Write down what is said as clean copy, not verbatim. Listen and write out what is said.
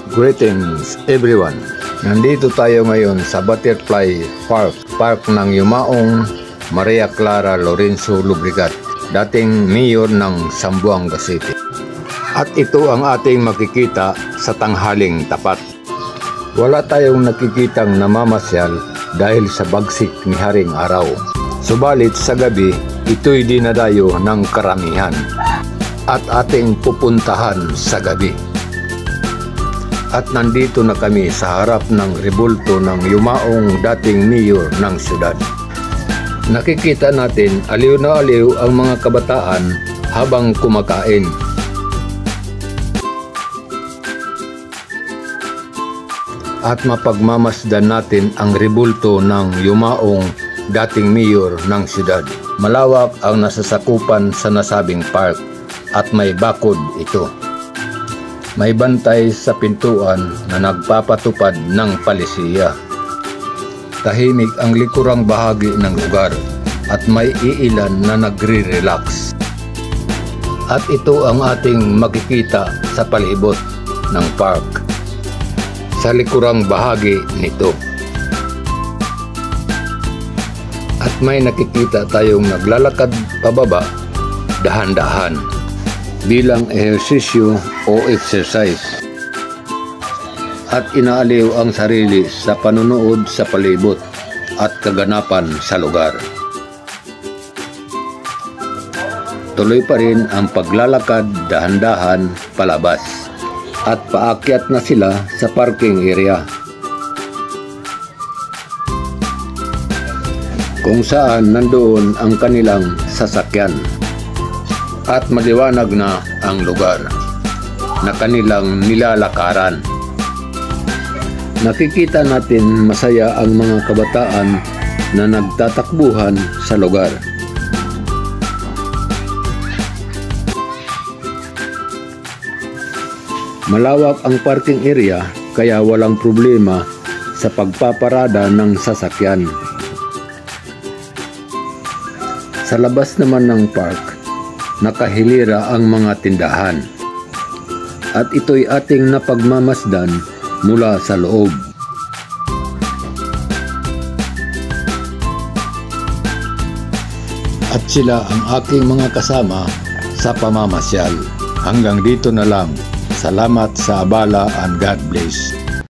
Greetings everyone! Nandito tayo ngayon sa Butterfly Park ng Yumaong Maria Clara Lorenzo Lubregat, dating mayor ng Zamboanga City. At ito ang ating makikita sa tanghaling tapat. Wala tayong nakikitang namamasyal dahil sa bagsik ni Haring Araw. Subalit sa gabi, ito'y dinadayo ng karamihan at ating pupuntahan sa gabi. At nandito na kami sa harap ng rebulto ng Yumaong dating mayor ng syudad. Nakikita natin aliw na aliw ang mga kabataan habang kumakain. At mapagmamasdan natin ang rebulto ng Yumaong dating mayor ng syudad. Malawak ang nasasakupan sa nasabing park at may bakod ito. May bantay sa pintuan na nagpapatupad ng palisiya. Tahimik ang likurang bahagi ng lugar at may iilan na nagre-relax. At ito ang ating makikita sa palibot ng park sa likurang bahagi nito. At may nakikita tayong naglalakad pababa dahan-dahan bilang ehersisyo o exercise at inaaliw ang sarili sa panunood sa palibot at kaganapan sa lugar. Tuloy pa rin ang paglalakad dahan-dahan palabas at paakyat na sila sa parking area kung saan nandoon ang kanilang sasakyan. At maliwanag na ang lugar na kanilang nilalakaran. Nakikita natin masaya ang mga kabataan na nagtatakbuhan sa lugar. Malawak ang parking area kaya walang problema sa pagpaparada ng sasakyan. Sa labas naman ng park, nakahilira ang mga tindahan at ito'y ating napagmamasdan mula sa loob. At sila ang aking mga kasama sa pamamasyal. Hanggang dito na lang. Salamat sa abala and God bless.